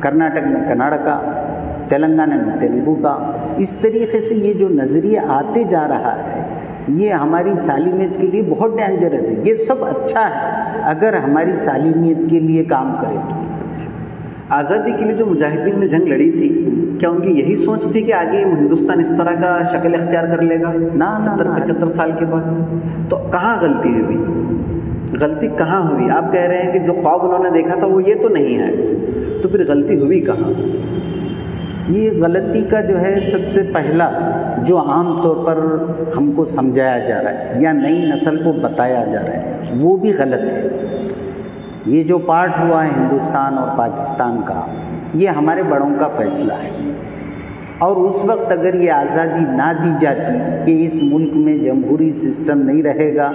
کرناٹک میں کناڑ کا، تلنگانہ میں تیلگو کا. اس طریقے سے یہ جو نظریہ آتے جا رہا ہے یہ ہماری سالمیت کے لیے بہت ڈینجرس ہے. یہ سب اچھا ہے اگر ہماری سالمیت کے لیے کام کرے تو. آزادی کے لیے جو مجاہدین نے جنگ لڑی تھی، کیا ان کی یہی سوچ تھی کہ آگے ہندوستان اس طرح کا شکل اختیار کر لے گا 70-75 سال کے بعد؟ تو کہاں غلطی ہوئی؟ غلطی کہاں ہوئی؟ آپ کہہ رہے ہیں کہ جو خواب انہوں نے دیکھا تھا وہ یہ تو نہیں ہے، تو پھر غلطی ہوئی کہاں؟ یہ غلطی کا جو ہے سب سے پہلا جو عام طور پر ہم کو سمجھایا جا رہا ہے یا نئی نسل کو بتایا جا رہا ہے وہ بھی غلط ہے. یہ جو پارٹ ہوا ہے ہندوستان اور پاکستان کا، یہ ہمارے بڑوں کا فیصلہ ہے. اور اس وقت اگر یہ آزادی نہ دی جاتی کہ اس ملک میں جمہوری سسٹم نہیں رہے گا،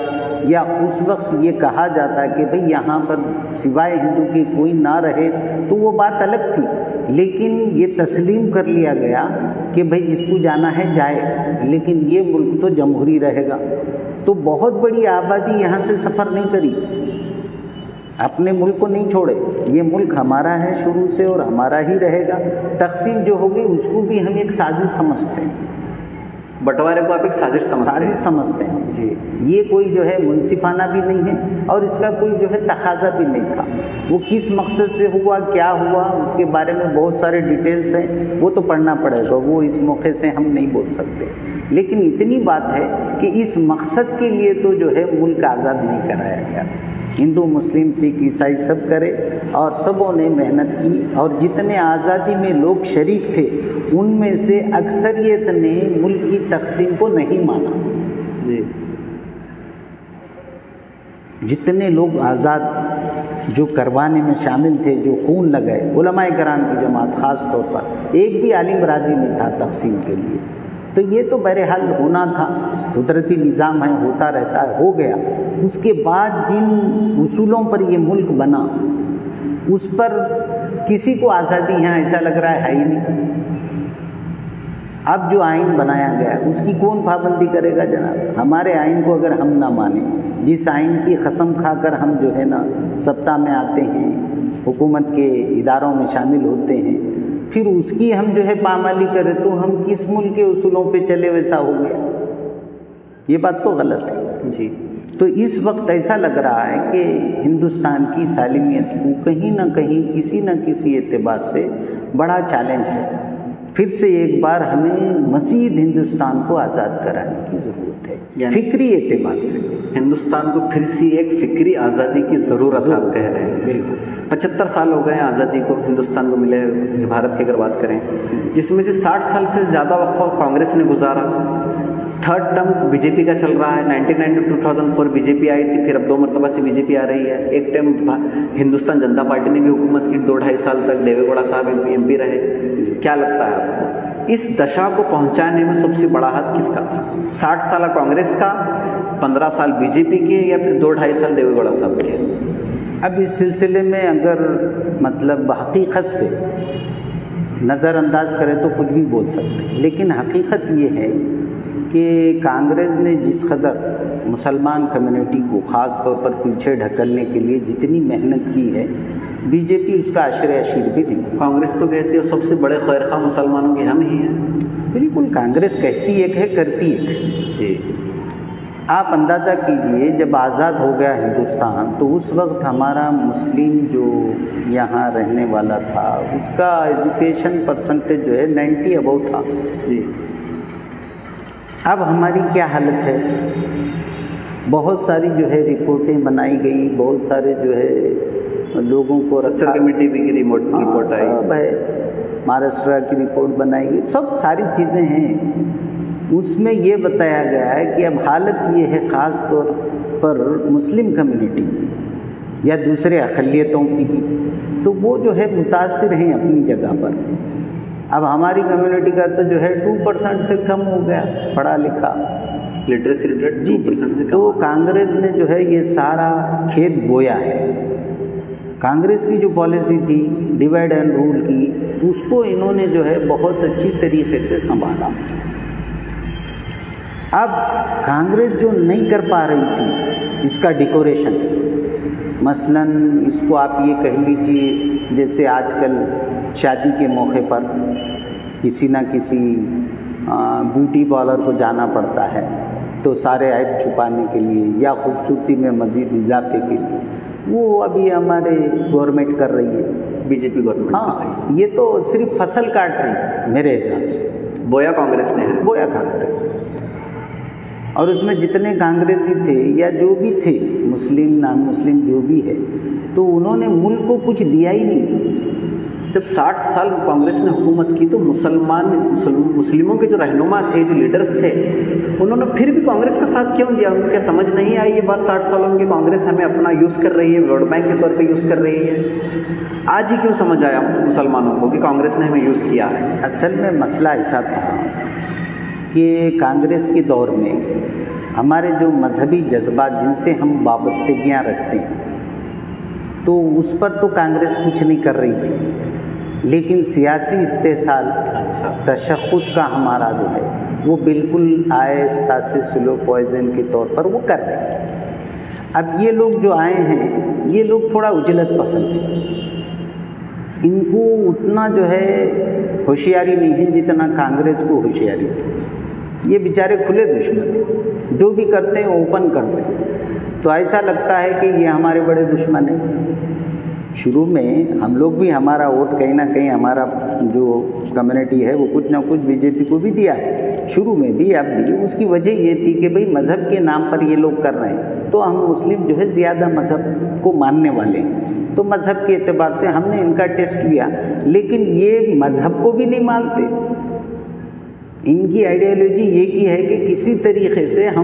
یا اس وقت یہ کہا جاتا کہ بھئی یہاں پر سوائے ہندو کے کوئی نہ رہے، تو وہ بات الگ تھی. لیکن یہ تسلیم کر لیا گیا کہ بھئی جس کو جانا ہے جائے، لیکن یہ ملک تو جمہوری رہے گا. تو بہت بڑی آبادی یہاں سے سفر نہیں کری، اپنے ملک کو نہیں چھوڑے. یہ ملک ہمارا ہے شروع سے اور ہمارا ہی رہے گا. تقسیم جو ہوگی اس کو بھی ہم ایک سازش سمجھتے ہیں. بٹوارے کو آپ ایک سازش سمجھتے ہیں جی. یہ کوئی جو ہے منصفانہ بھی نہیں ہے اور اس کا کوئی جو ہے تقاضا بھی نہیں تھا. وہ کس مقصد سے ہوا، کیا ہوا، اس کے بارے میں بہت سارے ڈیٹیلز ہیں، وہ تو پڑھنا پڑے گا، وہ اس موقع سے ہم نہیں بول سکتے. لیکن اتنی بات ہے کہ اس مقصد کے لیے تو جو ہے ملک آزاد نہیں کرایا گیا. ہندو، مسلم، سکھ، عیسائی سب کرے اور سبوں نے محنت کی، اور جتنے آزادی میں لوگ شریک تھے ان میں سے اکثریت نے ملک کی تقسیم کو نہیں مانا. جی. جتنے لوگ آزاد جو کروانے میں شامل تھے، جو خون لگائے، علماء کرام کی جماعت خاص طور پر، ایک بھی عالم راضی نہیں تھا تقسیم کے لیے. تو یہ تو بہرحال ہونا تھا، قدرتی نظام ہے، ہوتا رہتا ہے، ہو گیا. اس کے بعد جن اصولوں پر یہ ملک بنا اس پر کسی کو آزادی یہاں ایسا لگ رہا ہے ہی نہیں. اب جو آئین بنایا گیا اس کی کون پابندی کرے گا جناب؟ ہمارے آئین کو اگر ہم نہ مانیں، جس آئین کی قسم کھا کر ہم جو ہے نا سبتا میں آتے ہیں، حکومت کے اداروں میں شامل ہوتے ہیں، پھر اس کی ہم جو ہے پامالی کریں تو ہم کس ملک کے اصولوں پہ چلے ویسا ہو گیا. یہ بات تو غلط ہے. جی. تو اس وقت ایسا لگ رہا ہے کہ ہندوستان کی سالمیت کو کہیں نہ کہیں کسی نہ کسی اعتبار سے بڑا چیلنج ہے. پھر سے ایک بار ہمیں مزید ہندوستان کو آزاد کرانے کی ضرورت ہے. یعنی فکری اعتبار سے ہندوستان کو پھر سے ایک فکری آزادی کی ضرورت ہے، آپ کہہ رہے ہیں. بالکل. 75 سال ہو گئے ہیں آزادی کو ہندوستان کو ملے، بھارت کی اگر بات کریں، جس میں سے 60 سال سے زیادہ وقت کانگریس نے گزارا. 3rd ٹرم بی جے پی کا چل رہا ہے. 1999 to 2004 بی جے پی آئی تھی، پھر اب 2 مرتبہ سے بی جے پی آ رہی ہے. ایک ٹائم ہندوستان جنتا پارٹی نے بھی حکومت کی 2-2.5 سال تک، دیوے گوڑا صاحب ایم پی رہے. کیا لگتا ہے آپ کو اس دشا کو پہنچانے میں سب سے بڑا ہاتھ کس کا تھا؟ 60 سالہ کانگریس کا، 15 سال بی جے پی کے، یا پھر 2-2.5 سال دیوے گوڑا صاحب کے؟ اب اس سلسلے میں اگر مطلب حقیقت سے نظر انداز کریں تو کچھ بھی بول سکتے ہیں، لیکن حقیقت یہ ہے کہ کانگریس نے جس قدر مسلمان کمیونٹی کو خاص طور پر پیچھے ڈھکلنے کے لیے جتنی محنت کی ہے، بی جے پی اس کا عشر عشیر بھی نہیں. کانگریس تو کہتی ہے سب سے بڑے خیرخواہ مسلمانوں کے ہم ہی ہیں. بالکل. کانگریس کہتی ایک ہے، کرتی ایک ہے. جی. آپ اندازہ کیجئے جب آزاد ہو گیا ہندوستان تو اس وقت ہمارا مسلم جو یہاں رہنے والا تھا اس کا ایجوکیشن پرسنٹیج جو ہے 90 ابو تھا. جی. اب ہماری کیا حالت ہے؟ بہت ساری جو ہے رپورٹیں بنائی گئی، بہت سارے جو ہے لوگوں کو رکھا، کمیٹی بھی کی رپورٹ آئی، سب ہے، مہاراشٹر کی رپورٹ بنائی گئی، سب ساری چیزیں ہیں. اس میں یہ بتایا گیا ہے کہ اب حالت یہ ہے خاص طور پر مسلم کمیونٹی کی یا دوسرے اقلیتوں کی بھی، تو وہ جو ہے متاثر ہیں اپنی جگہ پر. اب ہماری کمیونٹی کا تو جو ہے 2% سے کم ہو گیا پڑھا لکھا، لٹریسی ریٹ 2% سے کم. تو کانگریس نے جو ہے یہ سارا کھیت بویا ہے. کانگریس کی جو پالیسی تھی ڈیوائڈ اینڈ رول کی، اس کو انہوں نے جو ہے بہت اچھی طریقے سے سنبھالا. اب کانگریس جو نہیں کر پا رہی تھی اس کا ڈیکوریشن، مثلاً اس کو آپ یہ کہہ لیجیے جیسے آج کل شادی کے موقع پر کسی نہ کسی بیوٹی پارلر کو جانا پڑتا ہے تو سارے عیب چھپانے کے لیے یا خوبصورتی میں مزید اضافے کے لیے، وہ ابھی ہمارے گورنمنٹ کر رہی ہے، بی جے پی گورنمنٹ۔ ہاں، یہ تو صرف فصل کاٹ رہی ہے میرے حساب سے، بویا کانگریس نے ہے، بویا کانگریس، اور اس میں جتنے کانگریسی تھے یا جو بھی تھے، مسلم نان مسلم جو بھی ہے، تو انہوں نے ملک کو کچھ دیا ہی نہیں۔ جب 60 سال کانگریس نے حکومت کی تو مسلموں کے جو رہنما تھے، جو لیڈرز تھے، انہوں نے پھر بھی کانگریس کا ساتھ کیوں دیا؟ ان کو کیا سمجھ نہیں آئی یہ بات 60 سالوں میں کہ کانگریس ہمیں اپنا یوز کر رہی ہے، ووٹ بینک کے طور پہ یوز کر رہی ہے؟ آج ہی کیوں سمجھ آیا مسلمانوں کو کہ کانگریس نے ہمیں یوز کیا ہے؟ اصل میں مسئلہ ایسا تھا کہ کانگریس کے دور میں ہمارے جو مذہبی جذبات جن سے ہم وابستگیاں رکھتے ہیں، تو اس پر تو کانگریس کچھ نہیں کر رہی تھی، لیکن سیاسی استحصال تشخص کا ہمارا جو ہے وہ بالکل آہستہ سے سلو پوائزن کے طور پر وہ کر رہے تھے۔ اب یہ لوگ جو آئے ہیں، یہ لوگ تھوڑا اجلت پسند ہیں، ان کو اتنا جو ہے ہوشیاری نہیں ہے جتنا کانگریس کو ہوشیاری تھی۔ یہ بیچارے کھلے دشمن ہیں، جو بھی کرتے ہیں اوپن کرتے ہیں، تو ایسا لگتا ہے کہ یہ ہمارے بڑے دشمن ہیں۔ شروع میں ہم لوگ بھی ہمارا ووٹ کہیں نہ کہیں ہمارا جو کمیونٹی ہے وہ کچھ نہ کچھ بی جے پی کو بھی دیا ہے، شروع میں بھی اب بھی۔ اس کی وجہ یہ تھی کہ بھئی مذہب کے نام پر یہ لوگ کر رہے ہیں، تو ہم مسلم جو ہے زیادہ مذہب کو ماننے والے ہیں، تو مذہب کے اعتبار سے ہم نے ان کا ٹیسٹ لیا، لیکن یہ مذہب کو بھی نہیں مانتے۔ ان کی آئیڈیالوجی یہ کی ہے کہ کسی طریقے سے ہم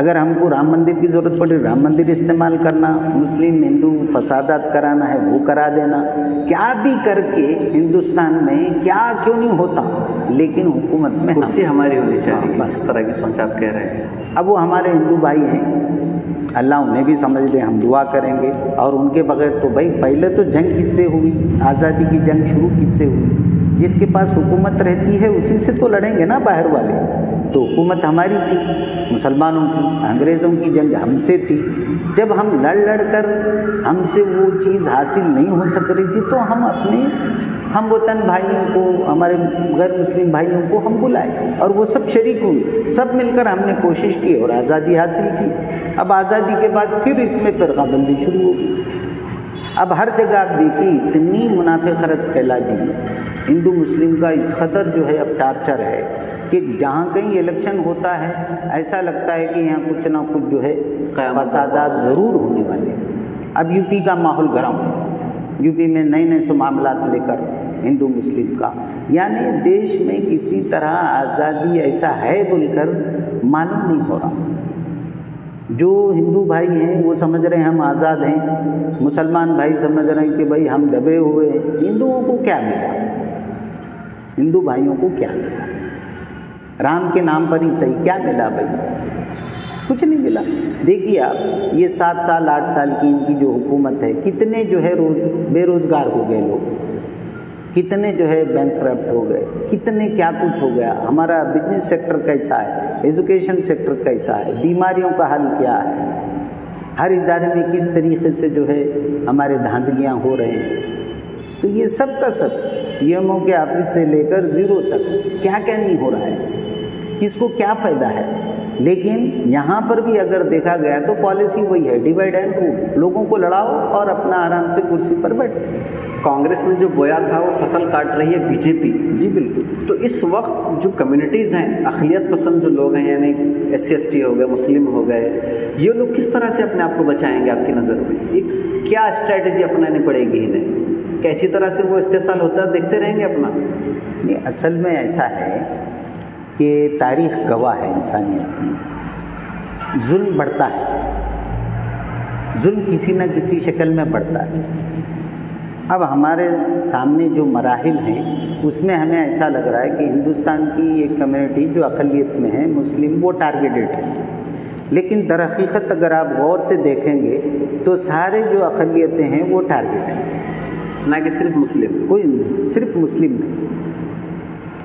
اگر ہم کو رام مندر کی ضرورت پڑے رام مندر استعمال کرنا، مسلم ہندو فسادات کرانا ہے وہ کرا دینا، کیا بھی کر کے ہندوستان میں کیا کیوں نہیں ہوتا، لیکن حکومت میں کرسی ہماری ہونی چاہیے، بس اس طرح کی سوچ آپ کہہ رہے ہیں۔ اب وہ ہمارے ہندو بھائی ہیں، اللہ انہیں بھی سمجھ دے، ہم دعا کریں گے، اور ان کے بغیر تو بھائی پہلے تو جنگ کس سے ہوئی، آزادی کی جنگ شروع کس سے ہوئی؟ جس کے پاس حکومت رہتی ہے اسی سے تو لڑیں گے نا باہر والے۔ تو حکومت ہماری تھی، مسلمانوں کی، انگریزوں کی جنگ ہم سے تھی۔ جب ہم لڑ کر ہم سے وہ چیز حاصل نہیں ہو سک رہی تھی تو ہم اپنے ہم وطن بھائیوں کو، ہمارے غیر مسلم بھائیوں کو ہم بلائے، اور وہ سب شریک ہوئے، سب مل کر ہم نے کوشش کی اور آزادی حاصل کی۔ اب آزادی کے بعد پھر اس میں فرقہ بندی شروع ہوگی۔ اب ہر جگہ آپ دیکھیے اتنی منافقت پھیلا دی، ہندو مسلم کا اس قدر جو ہے اب ٹارچر ہے کہ جہاں کہیں الیکشن ہوتا ہے ایسا لگتا ہے کہ یہاں کچھ نہ کچھ جو ہے فسادات ضرور ہونے والے ہیں۔ اب یو پی کا ماحول گرم، یو پی میں نئے سو معاملات لے کر ہندو مسلم کا، یعنی دیش میں کسی طرح آزادی ایسا ہے بول کر معلوم نہیں ہو رہا۔ جو ہندو بھائی ہیں وہ سمجھ رہے ہیں ہم آزاد ہیں، مسلمان بھائی سمجھ رہے ہیں کہ بھائی ہم دبے ہوئے ہیں۔ ہندوؤں کو کیا ملا؟ ہندو بھائیوں کو کیا ملا؟ رام کے نام پر ہی صحیح کیا ملا بھائی؟ کچھ نہیں ملا۔ دیکھیے آپ یہ 7 سال 8 سال کی ان کی جو حکومت ہے، کتنے جو ہے بے روزگار ہو گئے لوگ، کتنے جو ہے بینک کرپٹ ہو گئے، کتنے کیا کچھ ہو گیا۔ ہمارا بزنس سیکٹر کیسا ہے، ایجوکیشن سیکٹر کیسا ہے، بیماریوں کا حل کیا ہے، ہر ادارے میں کس طریقے سے جو ہے ہمارے دھاندلیاں ہو رہے ہیں۔ تو یہ سب کا سب پی ایم او کے آفس سے لے کر زیرو تک کیا کیا نہیں ہو رہا ہے، کس کو کیا فائدہ ہے۔ لیکن یہاں پر بھی اگر دیکھا گیا تو پالیسی وہی ہے، ڈیوائڈ اینڈ رول، لوگوں کو لڑاؤ اور اپنا آرام سے کرسی پر بیٹھو۔ کانگریس نے جو بویا تھا وہ فصل کاٹ رہی ہے بی جے پی۔ جی بالکل۔ تو اس وقت جو کمیونٹیز ہیں، اقلیت پسند جو لوگ ہیں، یعنی SC ST ہو گئے، مسلم ہو گئے، یہ لوگ کس طرح سے اپنے آپ کو بچائیں گے آپ کی نظر میں؟ ایک کیا اسٹریٹجی اپنانی پڑے گی انہیں؟ کیسی طرح سے وہ استحصال ہوتا ہے دیکھتے رہیں گے اپنا؟ یہ اصل میں ایسا ہے کہ تاریخ گواہ ہے انسانیت کی، ظلم بڑھتا ہے، ظلم کسی نہ کسی شکل میں بڑھتا ہے۔ اب ہمارے سامنے جو مراحل ہیں اس میں ہمیں ایسا لگ رہا ہے کہ ہندوستان کی ایک کمیونٹی جو اقلیت میں ہے، مسلم، وہ ٹارگیٹڈ ہے، لیکن در حقیقت اگر آپ غور سے دیکھیں گے تو سارے جو اقلیتیں ہیں وہ ٹارگیٹ ہیں، نہ کہ صرف مسلم۔ کوئی نہیں، صرف مسلم نہیں،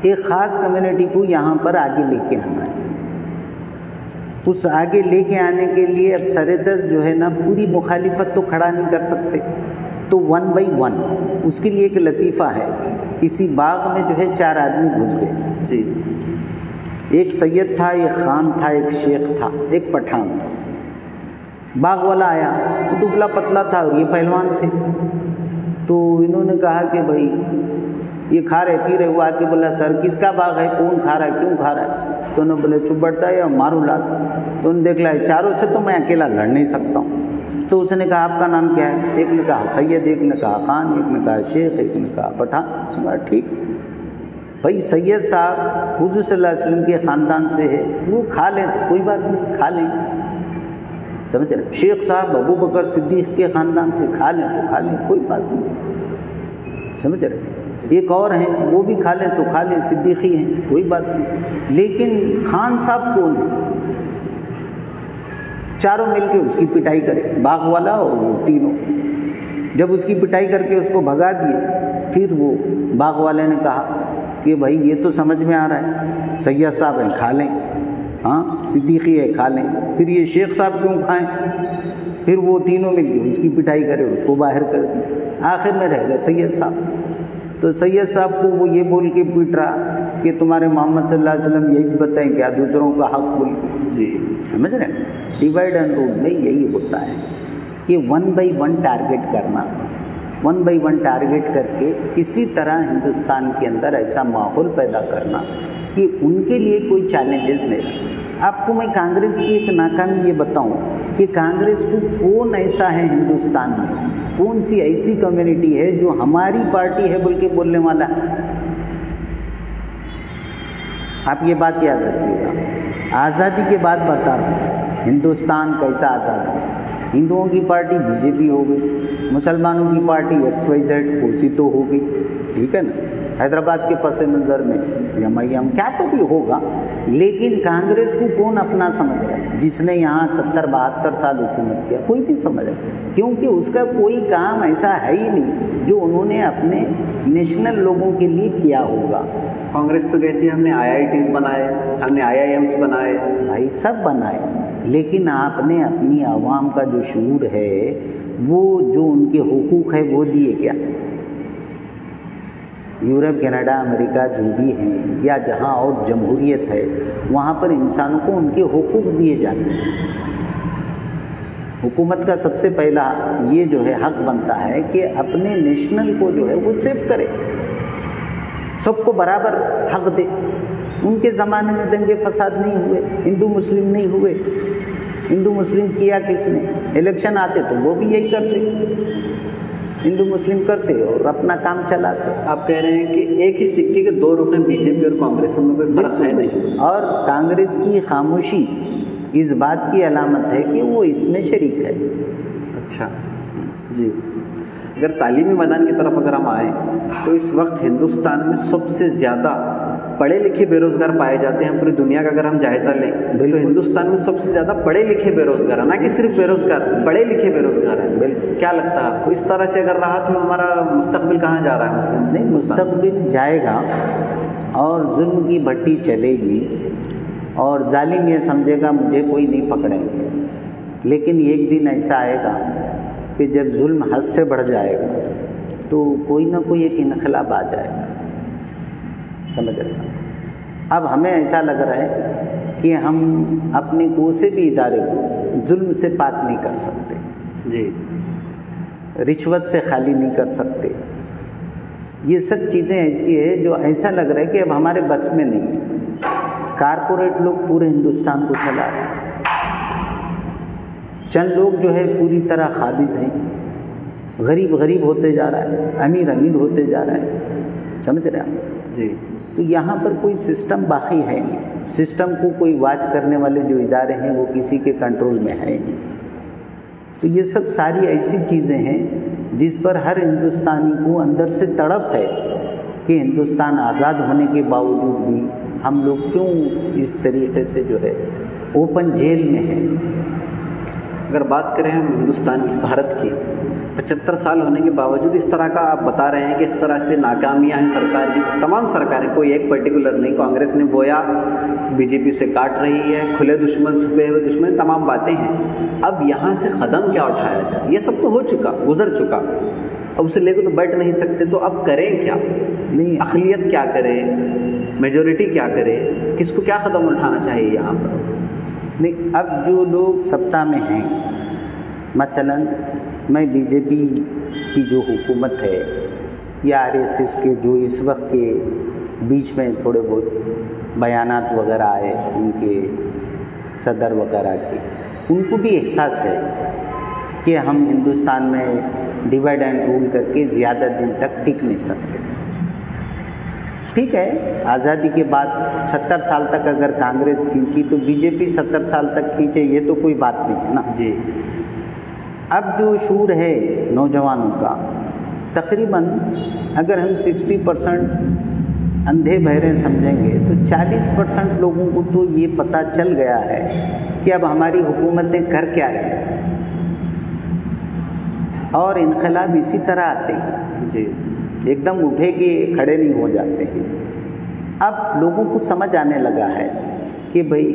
ایک خاص کمیونٹی کو یہاں پر آگے لے کے آنا ہے۔ اس آگے لے کے آنے کے لیے اب سر دست جو ہے نا، پوری مخالفت تو کھڑا نہیں کر سکتے، تو 1/1 اس کے لیے ایک لطیفہ ہے. کسی باغ میں جو ہے 4 آدمی گھس گئے. جی. ایک سید تھا، ایک خان تھا، ایک شیخ تھا، ایک پٹھان تھا. باغ والا آیا، وہ دبلا پتلا تھا اور یہ پہلوان تھے. تو انہوں نے کہا کہ بھائی یہ کھا رہے پی رہے. وہ آ کے بولا سر کس کا باغ ہے، کون کھا رہا ہے، کیوں کھا رہا ہے؟ تو انہوں نے بولے چپ بیٹھتا ہے یا مارو لات. تو انہوں نے دیکھ لیا چاروں سے تو میں اکیلا لڑ نہیں سکتا ہوں. تو اس نے کہا آپ کا نام کیا ہے؟ ایک نے کہا سید، ایک نے کہا خان، ایک نے کہا شیخ، ایک نے کہا پٹھان. اس نے کہا ٹھیک بھائی سید صاحب حضور صلی اللہ علیہ وسلم کے خاندان سے ہے، وہ کھا لیں تو کوئی بات نہیں، کھا لیں. سمجھ رہے؟ شیخ صاحب ابو بکر صدیق کے خاندان سے، کھا لیں تو کھا لیں، کوئی بات نہیں. سمجھ رہے؟ ایک اور ہیں وہ بھی کھا لیں تو کھا لیں، صدیقی ہیں، کوئی بات نہیں. لیکن خان صاحب کون ہیں؟ چاروں مل کے اس کی پٹائی کرے، باغ والا اور وہ تینوں. جب اس کی پٹائی کر کے اس کو بھگا دیے، پھر وہ باغ والے نے کہا کہ بھائی یہ تو سمجھ میں آ رہا ہے سید صاحب ہیں کھا لیں، ہاں صدیقی ہے کھا لیں، پھر یہ شیخ صاحب کیوں کھائیں؟ پھر وہ تینوں مل کے اس کی پٹائی کرے، اس کو باہر کر دی. آخر میں رہ گئے سید صاحب. تو سید صاحب کو وہ یہ بول کے پیٹ رہا کہ تمہارے محمد صلی اللہ علیہ وسلم یہی بتائیں کیا دوسروں کا حق بول. جی سمجھ رہے ہیں؟ ڈیوائڈ اینڈ رول میں یہی ہوتا ہے کہ 1/1 ٹارگٹ کرنا. 1/1 ٹارگٹ کر کے کسی طرح ہندوستان کے اندر ایسا ماحول پیدا کرنا کہ ان کے لیے کوئی چیلنجز نہیں رہے. آپ کو میں کانگریس کی ایک ناکامی یہ بتاؤں کہ کانگریس کو کون ایسا ہے ہندوستان میں، کون سی ایسی کمیونٹی ہے جو ہماری پارٹی ہے بول کے بولنے والا ہے؟ آپ یہ بات یاد رکھیے گا. آزادی کے بعد بتا رہا ہوں ہندوستان کیسا آزاد ہو. ہندوؤں کی پارٹی BJP ہو گئی، مسلمانوں کی پارٹی XYZ کوسی تو ہو گئی، ٹھیک ہے نا. حیدرآباد کے پس منظر میں MIM کیا تو بھی ہوگا. لیکن کانگریس کو کون اپنا سمجھ رہا ہے جس نے یہاں 70-72 سال حکومت کیا؟ کوئی نہیں سمجھ رہا، کیونکہ اس کا کوئی کام ایسا ہے ہی نہیں جو انہوں نے اپنے نیشنل لوگوں کے لیے کیا ہوگا. کانگریس تو کہتی ہے ہم نے IITs بنائے، ہم نے IIMs بنائے. بھائی سب بنائے، لیکن آپ نے اپنی عوام کا جو شعور ہے، وہ جو ان کے حقوق ہے وہ دیے کیا؟ یورپ، کینیڈا، امریکہ جو بھی ہیں یا جہاں اور جمہوریت ہے وہاں پر انسانوں کو ان کے حقوق دیے جاتے ہیں. حکومت کا سب سے پہلا یہ جو ہے حق بنتا ہے کہ اپنے نیشنل کو جو ہے وہ سیو کرے، سب کو برابر حق دے. ان کے زمانے میں دنگے فساد نہیں ہوئے، ہندو مسلم نہیں ہوئے. ہندو مسلم کیا کس نے؟ الیکشن آتے تو وہ بھی یہی کرتے، ہندو مسلم کرتے اور اپنا کام چلاتے. آپ کہہ رہے ہیں کہ ایک ہی سکے کے 2 رخ ہیں، BJP اور کانگریس، ان میں کوئی فرق ہے نہیں. اور کانگریس کی خاموشی اس بات کی علامت ہے کہ وہ اس میں شریک ہے. اچھا جی. اگر تعلیمی میدان کی طرف اگر ہم آئیں تو اس وقت ہندوستان میں سب سے زیادہ پڑھے لکھے بے روزگار پائے جاتے ہیں. پوری دنیا کا اگر ہم جائزہ لیں تو ہندوستان میں سب سے زیادہ پڑھے لکھے بے روزگار ہیں، نہ کہ صرف بے روزگار، پڑھے لکھے بے روزگار ہیں. بالکل. کیا لگتا ہے آپ کو اس طرح سے اگر رہا تو ہمارا مستقبل کہاں جا رہا ہے؟ نہیں، مستقبل جائے گا اور ظلم کی بھٹی چلے گی اور ظالم یہ سمجھے گا مجھے کوئی نہیں پکڑیں گے. لیکن ایک دن ایسا آئے گا کہ جب ظلم حد سے بڑھ جائے گا تو کوئی نہ کوئی ایک انقلاب آ جائے گا. سمجھ رہے ہیں؟ اب ہمیں ایسا لگ رہا ہے کہ ہم اپنے کوئی بھی ادارے کو ظلم سے پاک نہیں کر سکتے، جی، رشوت سے خالی نہیں کر سکتے. یہ سب چیزیں ایسی ہے جو ایسا لگ رہا ہے کہ اب ہمارے بس میں نہیں ہے. کارپوریٹ لوگ پورے ہندوستان کو چلا رہے ہیں، چند لوگ جو ہے پوری طرح قابض ہیں. غریب غریب ہوتے جا رہا ہے، امیر امیر ہوتے جا رہا ہے. سمجھ رہے ہیں جی. تو یہاں پر کوئی سسٹم باقی ہے نہیں. سسٹم کو کوئی واچ کرنے والے جو ادارے ہیں وہ کسی کے کنٹرول میں ہے نہیں. تو یہ سب ساری ایسی چیزیں ہیں جس پر ہر ہندوستانی کو اندر سے تڑپ ہے کہ ہندوستان آزاد ہونے کے باوجود بھی ہم لوگ کیوں اس طریقے سے جو ہے اوپن جیل میں ہیں. اگر بات کریں ہم ہندوستان کی، بھارت کی، 75 سال ہونے کے باوجود اس طرح کا آپ بتا رہے ہیں کہ اس طرح سے ناکامیاں ہیں سرکار کی. تمام سرکاریں، کوئی ایک پرٹیکولر نہیں. کانگریس نے بویا BJP سے کاٹ رہی ہے، کھلے دشمن، چھپے ہوئے دشمن، تمام باتیں ہیں. اب یہاں سے قدم کیا اٹھایا جائے؟ یہ سب تو ہو چکا، گزر چکا. اب اسے لے کے تو بیٹھ نہیں سکتے، تو اب کریں کیا؟ نہیں، اقلیت کیا کرے، میجورٹی کیا کرے، کس کو کیا قدم اٹھانا چاہیے یہاں پر؟ نہیں، اب جو لوگ سطح میں ہیں، مثلا میں بی جے پی کی جو حکومت ہے یا آر ایس ایس کے جو اس وقت کے بیچ میں تھوڑے بہت بیانات وغیرہ آئے ان کے صدر وغیرہ کے، ان کو بھی احساس ہے کہ ہم ہندوستان میں ڈیوائڈ اینڈ رول کر کے زیادہ دن تک ٹک نہیں سکتے۔ ٹھیک ہے، آزادی کے بعد 70 سال تک اگر کانگریس کھینچی تو بی جے پی 70 سال تک کھینچے، یہ تو کوئی بات نہیں ہے نا جی۔ اب جو شعور ہے نوجوانوں کا، تقریباً اگر ہم 60% اندھے بہرے سمجھیں گے تو 40% لوگوں کو تو یہ پتہ چل گیا ہے کہ اب ہماری حکومتیں کر کیا رہی ہیں، اور انقلاب اسی طرح آتے ہیں جی، ایک دم اٹھے کے کھڑے نہیں ہو جاتے ہیں۔ اب لوگوں کو سمجھ آنے لگا ہے کہ بھئی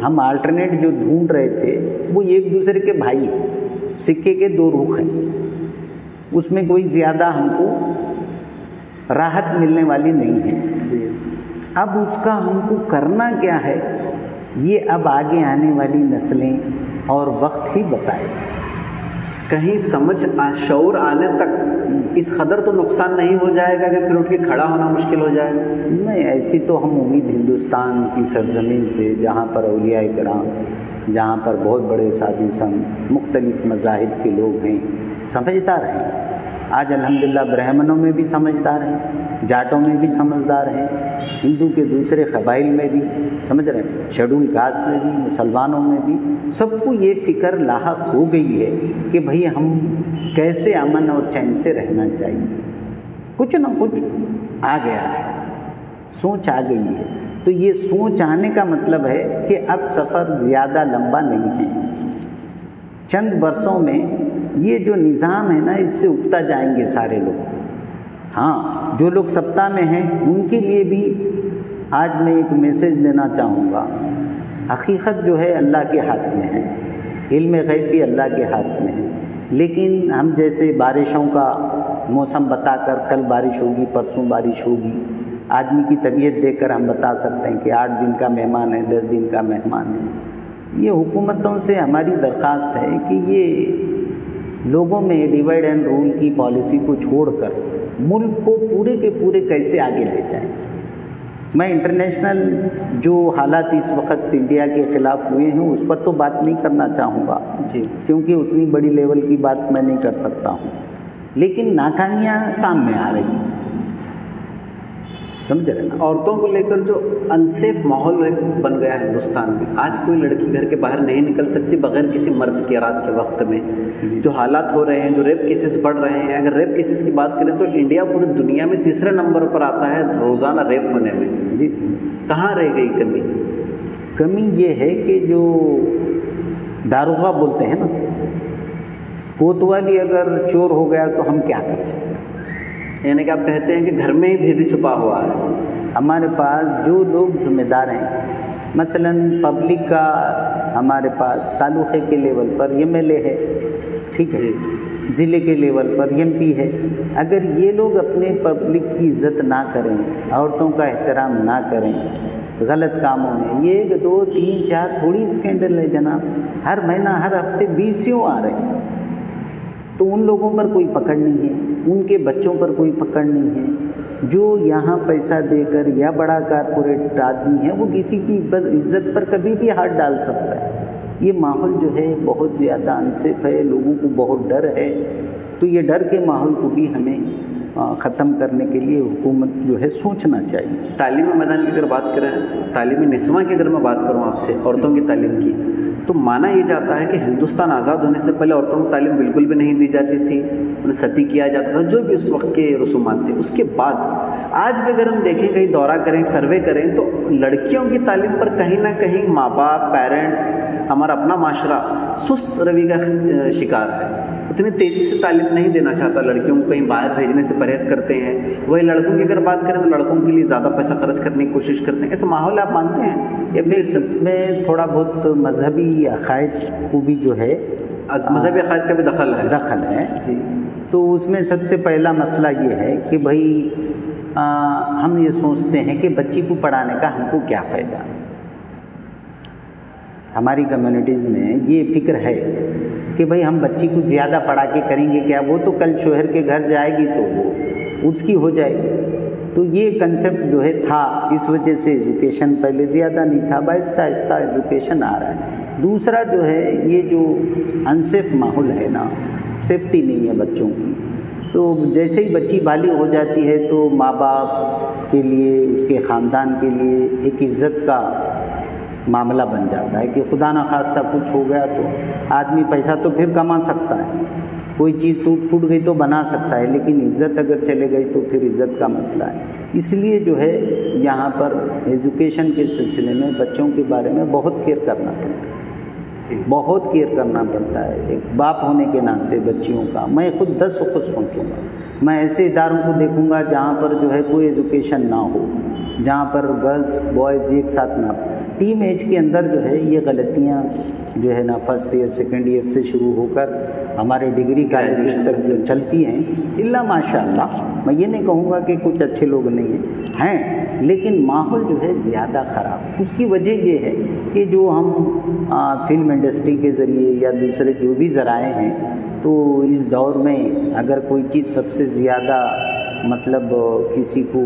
ہم آلٹرنیٹ جو ڈھونڈ رہے تھے وہ ایک دوسرے کے بھائی ہیں، سکے کے دو رخ ہیں، اس میں کوئی زیادہ ہم کو راحت ملنے والی نہیں ہے۔ اب اس کا ہم کو کرنا کیا ہے، یہ اب آگے آنے والی نسلیں اور وقت ہی بتائے۔ کہیں سمجھ شعور آنے تک اس قدر تو نقصان نہیں ہو جائے گا کہ پھر اٹھ کے کھڑا ہونا مشکل ہو جائے؟ نہیں، ایسی تو ہم امید ہندوستان کی سرزمین سے، جہاں پر اولیاء کرام، جہاں پر بہت بڑے سادھو سنت، مختلف مذاہب کے لوگ ہیں، سمجھدار ہیں۔ آج الحمدللہ برہمنوں میں بھی سمجھدار ہیں، جاٹوں میں بھی سمجھدار ہیں، ہندو کے دوسرے قبائل میں بھی سمجھ رہے ہیں، شیڈول کاسٹ میں بھی، مسلمانوں میں بھی، سب کو یہ فکر لاحق ہو گئی ہے کہ بھئی ہم کیسے امن اور چین سے رہنا چاہیے۔ کچھ نہ کچھ آ گیا ہے، سوچ آ گئی ہے، تو یہ سوچ آنے کا مطلب ہے کہ اب سفر زیادہ لمبا نہیں ہے، چند برسوں میں یہ جو نظام ہے نا اس سے اگتا جائیں گے سارے لوگ۔ ہاں، جو لوگ سبتا میں ہیں ان کے لیے بھی آج میں ایک میسیج دینا چاہوں گا، حقیقت جو ہے اللہ کے ہاتھ میں ہے، علم غیب بھی اللہ کے ہاتھ میں ہے، لیکن ہم جیسے بارشوں کا موسم بتا کر کل بارش ہوگی، پرسوں بارش ہوگی، آدمی کی طبیعت دیکھ کر ہم بتا سکتے ہیں کہ 8 دن کا مہمان ہے، 10 دن کا مہمان ہے۔ یہ حکومتوں سے ہماری درخواست ہے کہ یہ لوگوں میں ڈیوائڈ اینڈ رول کی پالیسی کو چھوڑ کر ملک کو پورے کے پورے کیسے آگے لے جائیں۔ میں انٹرنیشنل جو حالات اس وقت انڈیا کے خلاف ہوئے ہیں اس پر تو بات نہیں کرنا چاہوں گا جی، کیونکہ اتنی بڑی لیول کی بات میں نہیں کر سکتا ہوں، لیکن ناکامیاں سامنے آ رہی ہیں، سمجھ رہے نا۔ عورتوں کو لے کر جو انسیف ماحول بن گیا ہے ہندوستان میں، آج کوئی لڑکی گھر کے باہر نہیں نکل سکتی بغیر کسی مرد کے رات کے وقت میں۔ جو حالات ہو رہے ہیں، جو ریپ کیسز بڑھ رہے ہیں، اگر ریپ کیسز کی بات کریں تو انڈیا پوری دنیا میں تیسرے نمبر پر آتا ہے روزانہ ریپ ہونے میں۔ جی، کہاں رہ گئی کمی؟ کمی یہ ہے کہ جو داروغہ بولتے ہیں نا، کوتوالی اگر چور ہو گیا تو ہم کیا کر سکتے ہیں؟ یعنی کہ آپ کہتے ہیں کہ گھر میں ہی بھیدی چھپا ہوا ہے۔ ہمارے پاس جو لوگ ذمہ دار ہیں، مثلا پبلک کا ہمارے پاس تعلقے کے لیول پر ایم ایل اے ہے، ٹھیک ہے، ضلع کے لیول پر ایم پی ہے، اگر یہ لوگ اپنے پبلک کی عزت نہ کریں، عورتوں کا احترام نہ کریں، غلط کاموں میں، یہ 1 2 3 4 تھوڑی اسکینڈل ہے جناب، ہر مہینہ ہر ہفتے 20 آ رہے ہیں، تو ان لوگوں پر کوئی پکڑ نہیں ہے، ان کے بچوں پر کوئی پکڑ نہیں ہے۔ جو یہاں پیسہ دے کر یا بڑا کارپوریٹ آدمی ہے وہ کسی کی بس عزت پر کبھی بھی ہاتھ ڈال سکتا ہے۔ یہ ماحول جو ہے بہت زیادہ انصاف ہے، لوگوں کو بہت ڈر ہے، تو یہ ڈر کے ماحول کو بھی ہمیں ختم کرنے کے لیے حکومت جو ہے سوچنا چاہیے۔ تعلیمی میدان کی اگر بات کریں، تعلیمی نسواں کی اگر میں بات کروں آپ سے، عورتوں کی تعلیم کی، تو مانا یہ جاتا ہے کہ ہندوستان آزاد ہونے سے پہلے عورتوں کو تعلیم بالکل بھی نہیں دی جاتی تھی، انہیں ستی کیا جاتا تھا، جو بھی اس وقت کے رسومات تھے۔ اس کے بعد آج بھی اگر ہم دیکھیں، کہیں دورہ کریں، سروے کریں، تو لڑکیوں کی تعلیم پر کہیں نہ کہیں ماں باپ، پیرنٹس، ہمارا اپنا معاشرہ سست روی کا شکار ہے۔ اتنی تیزی سے تعلیم نہیں دینا چاہتا لڑکیوں کو، کہیں باہر بھیجنے سے پرہیز کرتے ہیں۔ وہی لڑکوں کی اگر بات کریں تو لڑکوں کے لیے زیادہ پیسہ خرچ کرنے کی کوشش کرتے ہیں۔ ایسا ماحول آپ مانتے ہیں؟ یا پھر اس میں تھوڑا بہت مذہبی عقائد کو بھی جو ہے مذہبی عقائد کا بھی دخل ہے؟ دخل ہے جی، تو اس میں سب سے پہلا مسئلہ یہ ہے کہ بھائی ہم یہ سوچتے ہیں کہ بچی کو پڑھانے کا ہم کو کیا فائدہ. ہماری کمیونٹیز میں یہ فکر ہے کہ بھائی ہم بچی کو زیادہ پڑھا کے کریں گے کیا, وہ تو کل شوہر کے گھر جائے گی تو وہ اس کی ہو جائے گی. تو یہ کنسیپٹ جو ہے تھا, اس وجہ سے ایجوکیشن پہلے زیادہ نہیں تھا, آہستہ آہستہ ایجوکیشن آ رہا ہے. دوسرا جو ہے یہ جو انسیف ماحول ہے نا, سیفٹی نہیں ہے بچوں کی. تو جیسے ہی بچی بالغ ہو جاتی ہے تو ماں باپ کے لیے, اس کے خاندان کے لیے ایک عزت کا معاملہ بن جاتا ہے کہ خدا نخواستہ کچھ ہو گیا تو آدمی پیسہ تو پھر کما سکتا ہے, کوئی چیز ٹوٹ پھوٹ گئی تو بنا سکتا ہے, لیکن عزت اگر چلے گئی تو پھر عزت کا مسئلہ ہے. اس لیے جو ہے یہاں پر ایجوکیشن کے سلسلے میں بچوں کے بارے میں بہت کیئر کرنا پڑتا ہے, بہت کیئر کرنا پڑتا ہے. ایک باپ ہونے کے ناطے بچیوں کا میں خود 10 وقت سوچوں گا. میں ایسے اداروں کو دیکھوں گا جہاں پر جو ہے کوئی ایجوکیشن نہ ہو, جہاں پر گرلز بوائز ایک ساتھ نہ ہو. ٹیم ایج کے اندر جو ہے یہ غلطیاں جو ہے نا فرسٹ ایئر سیکنڈ ایئر سے شروع ہو کر ہمارے ڈگری کالجز تک جو چلتی ہیں, اللہ ماشاء اللہ, میں یہ نہیں کہوں گا کہ کچھ اچھے لوگ نہیں ہیں, لیکن ماحول جو ہے زیادہ خراب. اس کی وجہ یہ ہے کہ جو ہم فلم انڈسٹری کے ذریعے یا دوسرے جو بھی ذرائع ہیں, تو اس دور میں اگر کوئی چیز سب سے زیادہ مطلب کسی کو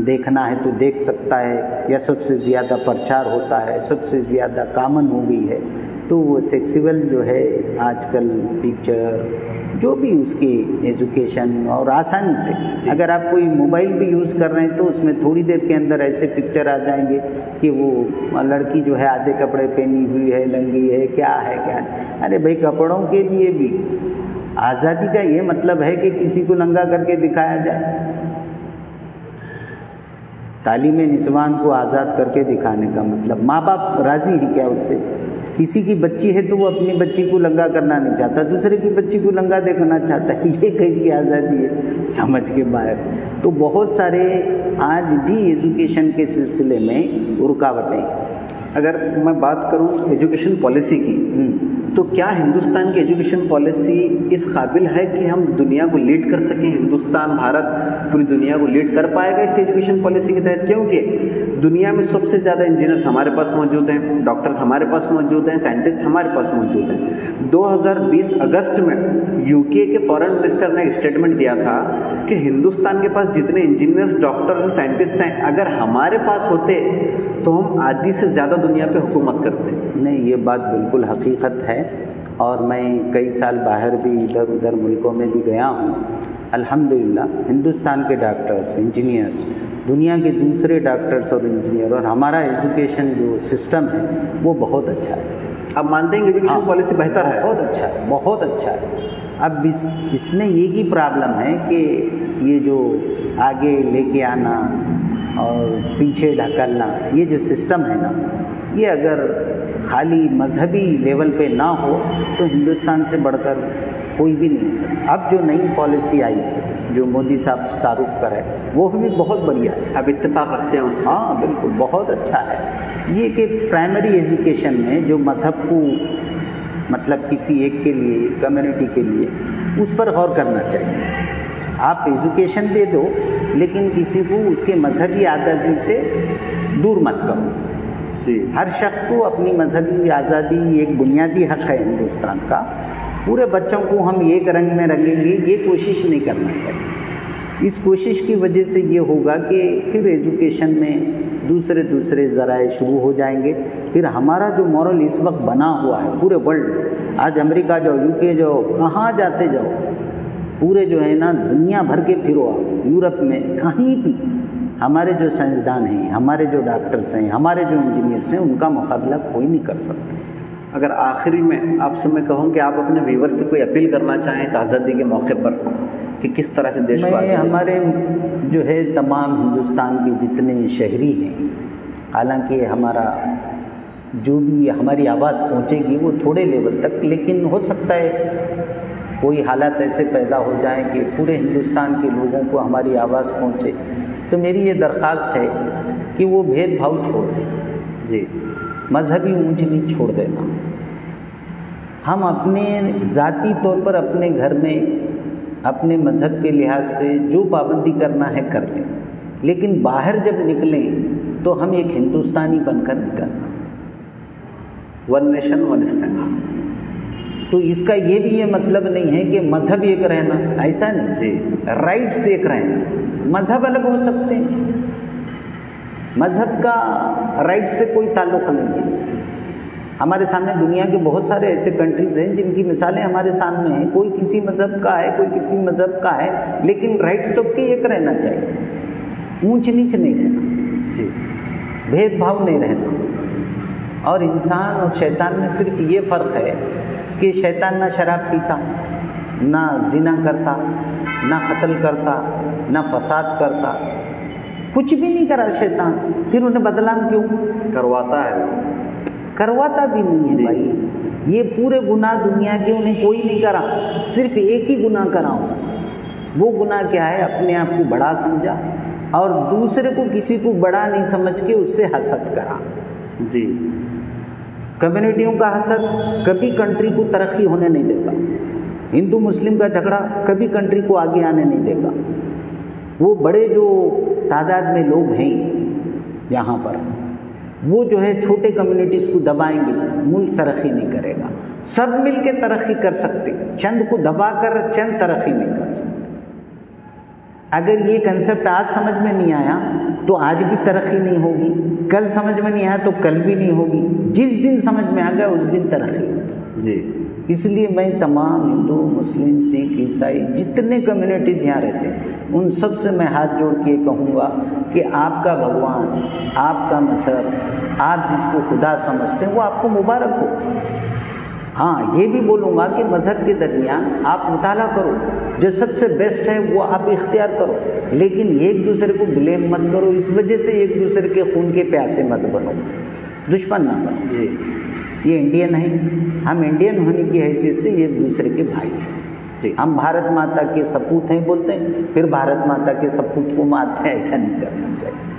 دیکھنا ہے تو دیکھ سکتا ہے, یا سب سے زیادہ پرچار ہوتا ہے, سب سے زیادہ کامن ہو گئی ہے, تو وہ سیکسول جو ہے آج کل پکچر جو بھی اس کی ایجوکیشن, اور آسانی سے اگر آپ کوئی موبائل بھی یوز کر رہے ہیں تو اس میں تھوڑی دیر کے اندر ایسے پکچر آ جائیں گے کہ وہ لڑکی جو ہے آدھے کپڑے پہنی ہوئی ہے, ننگی ہے, کیا ہے کیا ہے. ارے بھائی کپڑوں کے لیے بھی آزادی کا یہ مطلب ہے کہ کسی کو ننگا کر کے دکھایا جائے. تعلیم نسوان کو آزاد کر کے دکھانے کا مطلب ماں باپ راضی ہیں کیا اس سے؟ کسی کی بچی ہے تو وہ اپنی بچی کو لنگا کرنا نہیں چاہتا, دوسرے کی بچی کو لنگا دیکھنا چاہتا ہے. یہ کیسی آزادی ہے, سمجھ کے باہر. تو بہت سارے آج بھی ایجوکیشن کے سلسلے میں رکاوٹیں. اگر میں بات کروں ایجوکیشن پالیسی کی, تو کیا ہندوستان کی ایجوکیشن پالیسی اس قابل ہے کہ ہم دنیا کو لیڈ کر سکیں؟ ہندوستان, بھارت پوری دنیا کو لیڈ کر پائے گا اس ایجوکیشن پالیسی کے تحت؟ کیونکہ دنیا میں سب سے زیادہ انجینئرس ہمارے پاس موجود ہیں, ڈاکٹرز ہمارے پاس موجود ہیں, سائنٹسٹ ہمارے پاس موجود ہیں. 2020 اگست میں UK کے فارن منسٹر نے ایک اسٹیٹمنٹ دیا تھا کہ ہندوستان کے پاس جتنے انجینئرس, ڈاکٹرز, سائنٹسٹ ہیں, اگر ہمارے پاس ہوتے تو ہم آدھی سے زیادہ دنیا پہ حکومت کرتے. نہیں, یہ بات بالکل حقیقت ہے, اور میں کئی سال باہر بھی ادھر ادھر ملکوں میں بھی گیا ہوں. الحمدللہ ہندوستان کے ڈاکٹرز, انجینئرز, دنیا کے دوسرے ڈاکٹرز اور انجینئر, اور ہمارا ایجوکیشن جو سسٹم ہے وہ بہت اچھا ہے. آپ مانتے ہیں کہ ایجوکیشن پالیسی بہتر ہے؟ بہت اچھا ہے, بہت اچھا ہے. اب اس میں یہ کی پرابلم ہے کہ یہ جو آگے لے کے آنا اور پیچھے ڈھکلنا, یہ جو سسٹم ہے نا, یہ اگر خالی مذہبی لیول پہ نہ ہو تو ہندوستان سے بڑھ کر کوئی بھی نہیں ہو سکتا. اب جو نئی پالیسی آئی جو مودی صاحب تعارف کرے وہ بھی بہت بڑھیا ہے. اب اتفاق رکھتے ہیں اس سے؟ ہاں بالکل, بہت اچھا ہے یہ کہ پرائمری ایجوکیشن میں جو مذہب کو مطلب کسی ایک کے لیے, کمیونٹی کے لیے, اس پر غور کرنا چاہیے. آپ ایجوکیشن دے دو لیکن کسی کو اس کے مذہبی آزادی سے دور مت کرو. جی, ہر شخص کو اپنی مذہبی آزادی ایک بنیادی حق ہے ہندوستان کا. پورے بچوں کو ہم ایک رنگ میں رنگیں گے, یہ کوشش نہیں کرنا چاہیے. اس کوشش کی وجہ سے یہ ہوگا کہ پھر ایجوکیشن میں دوسرے ذرائع شروع ہو جائیں گے. پھر ہمارا جو مورل اس وقت بنا ہوا ہے پورے ورلڈ, آج امریکہ جاؤ, UK جاؤ, کہاں جاتے جاؤ, پورے جو ہے نا دنیا بھر کے پھرو, یورپ میں کہیں بھی ہمارے جو سائنسدان ہیں, ہمارے جو ڈاکٹرز ہیں, ہمارے جو انجینئرس ہیں, ان کا مقابلہ کوئی نہیں کر سکتا. اگر آخری میں آپ سے میں کہوں کہ آپ اپنے ویور سے کوئی اپیل کرنا چاہیں اس آزادی کے موقع پر کہ کس طرح سے دیش کو میں ہمارے جو ہے تمام ہندوستان کے جتنے شہری ہیں, حالانکہ ہمارا جو بھی ہماری آواز پہنچے گی وہ تھوڑے لیول تک, لیکن ہو سکتا ہے کوئی حالات ایسے پیدا ہو جائیں کہ پورے ہندوستان کے لوگوں کو ہماری آواز پہنچے. تو میری یہ درخواست ہے کہ وہ بھید بھاؤ چھوڑ دیں. جی, مذہبی اونچ نیچ چھوڑ دینا. ہم اپنے ذاتی طور پر اپنے گھر میں اپنے مذہب کے لحاظ سے جو پابندی کرنا ہے کر لیں، لیکن باہر جب نکلیں تو ہم ایک ہندوستانی بن کر نکلنا، ون نیشن ون اسٹینڈ۔ تو اس کا یہ بھی یہ مطلب نہیں ہے کہ مذہب ایک رہنا، ایسا نہیں جی، رائٹس ایک رہنا، مذہب الگ ہو سکتے ہیں، مذہب کا رائٹ سے کوئی تعلق نہیں ہے۔ ہمارے سامنے دنیا کے بہت سارے ایسے کنٹریز ہیں جن کی مثالیں ہمارے سامنے ہیں، کوئی کسی مذہب کا ہے، کوئی کسی مذہب کا ہے، لیکن رائٹ سب کے ایک رہنا چاہیے، اونچ نیچ نہیں رہنا، جی، بھید بھاؤ نہیں رہنا۔ اور انسان اور شیطان میں صرف یہ فرق ہے کہ شیطان نہ شراب پیتا، نہ زنا کرتا، نہ قتل کرتا، نہ فساد کرتا، کچھ بھی نہیں کرا شیطان، پھر انہیں بدنام کیوں کرواتا ہے؟ کرواتا بھی نہیں ہے بھائی، یہ پورے گناہ دنیا کے انہیں کوئی نہیں کرا، صرف ایک ہی گناہ کرا ہوں۔ وہ گناہ کیا ہے؟ اپنے آپ کو بڑا سمجھا اور دوسرے کو کسی کو بڑا نہیں سمجھ کے اس سے حسد کرا۔ جی، کمیونٹیوں کا حسد کبھی کنٹری کو ترقی ہونے نہیں دے گا، ہندو مسلم کا جھگڑا کبھی کنٹری کو آگے آنے نہیں دے گا۔ وہ بڑے جو تعداد میں لوگ ہیں یہاں پر، وہ جو ہے چھوٹے کمیونٹیز کو دبائیں گے، ملک ترقی نہیں کرے گا۔ سب مل کے ترقی کر سکتے، چند کو دبا کر چند ترقی نہیں کر سکتے۔ اگر یہ کنسیپٹ آج سمجھ میں نہیں آیا تو آج بھی ترقی نہیں ہوگی، کل سمجھ میں نہیں آیا تو کل بھی نہیں ہوگی، جس دن سمجھ میں آ گیا اس دن ترقی ہوگی۔ جی، اس لیے میں تمام ہندو، مسلم، سکھ، عیسائی جتنے کمیونٹیز یہاں رہتے ہیں ان سب سے میں ہاتھ جوڑ کے کہوں گا کہ آپ کا بھگوان، آپ کا مذہب، آپ جس کو خدا سمجھتے ہیں وہ آپ کو مبارک ہو۔ ہاں یہ بھی بولوں گا کہ مذہب کے درمیان آپ مطالعہ کرو، جو سب سے بیسٹ ہے وہ آپ اختیار کرو، لیکن ایک دوسرے کو بلیم مت کرو، اس وجہ سے ایک دوسرے کے خون کے پیاسے مت بنو، دشمن نہ بنو۔ جی، یہ انڈین ہیں، ہم انڈین ہونے کی حیثیت سے ایک دوسرے کے بھائی ہیں۔ جی، ہم بھارت ماتا کے سپوت ہیں بولتے ہیں، پھر بھارت ماتا کے سپوت کو مارتے ہیں، ایسا نہیں کرنا چاہیے،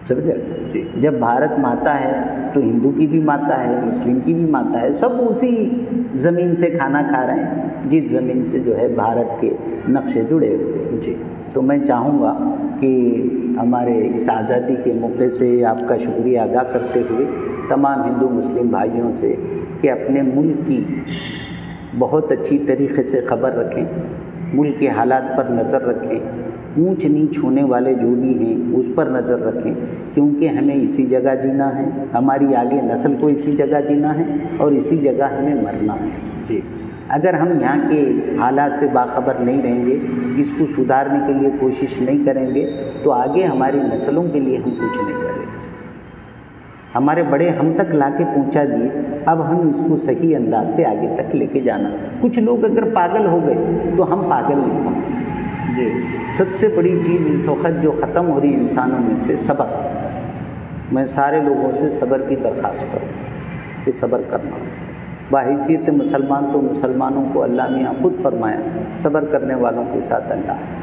سمجھے؟ جی، جب بھارت ماتا ہے تو ہندو کی بھی ماتا ہے، مسلم کی بھی ماتا ہے، سب اسی زمین سے کھانا کھا رہے ہیں جس زمین سے جو ہے بھارت کے نقشے جڑے ہوئے ہیں۔ جی، تو میں چاہوں گا کہ ہمارے اس آزادی کے موقع سے آپ کا شکریہ ادا کرتے ہوئے تمام ہندو مسلم بھائیوں سے کہ اپنے ملک کی بہت اچھی طریقے سے خبر رکھیں، ملک کے حالات پر نظر رکھیں، اونچ نیچ ہونے والے جو بھی ہیں اس پر نظر رکھیں، کیونکہ ہمیں اسی جگہ جینا ہے، ہماری آگے نسل کو اسی جگہ جینا ہے اور اسی جگہ ہمیں مرنا ہے۔ جی، اگر ہم یہاں کے حالات سے باخبر نہیں رہیں گے، اس کو سدھارنے کے لیے کوشش نہیں کریں گے تو آگے ہماری نسلوں کے لیے ہم کچھ نہیں کریں گے۔ ہمارے بڑے ہم تک لا کے پہنچا دیے، اب ہم اس کو صحیح انداز سے آگے تک لے کے جانا۔ کچھ لوگ اگر پاگل ہو گئے تو ہم پاگل نہیں ہوں۔ جی، سب سے بڑی چیز اس وقت جو ختم ہو رہی ہے انسانوں میں سے صبر۔ میں سارے لوگوں سے صبر کی درخواست کروں کہ صبر کرنا۔ بحیثیت مسلمان تو مسلمانوں کو اللہ نے خود فرمایا صبر کرنے والوں کے ساتھ اللہ ہے،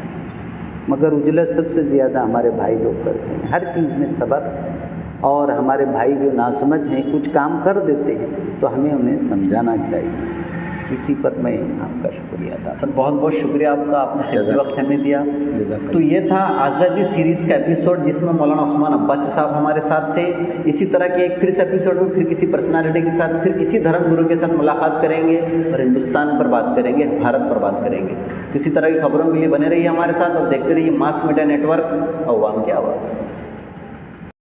مگر اجلت سب سے زیادہ ہمارے بھائی لوگ کرتے ہیں، ہر چیز میں صبر۔ اور ہمارے بھائی جو ناسمجھ ہیں کچھ کام کر دیتے ہیں تو ہمیں انہیں سمجھانا چاہیے۔ اسی پر میں آپ کا شکریہ ادا سر، بہت بہت شکریہ آپ کا، آپ نے قیمتی وقت ہمیں دیا۔ کرتا تو یہ تھا آزادی سیریز کا ایپیسوڈ جس میں مولانا عثمان عباسی صاحب ہمارے ساتھ تھے۔ اسی طرح کے ایک پھر اس ایپیسوڈ میں پھر کسی پرسنالٹی کے ساتھ، پھر کسی دھرم گرو کے ساتھ ملاقات کریں گے اور ہندوستان پر بات کریں گے، بھارت پر بات کریں گے۔ تو اسی طرح کی خبروں کے لیے بنے رہیے ہمارے ساتھ اور دیکھتے رہیے ماس میڈیا نیٹ ورک اور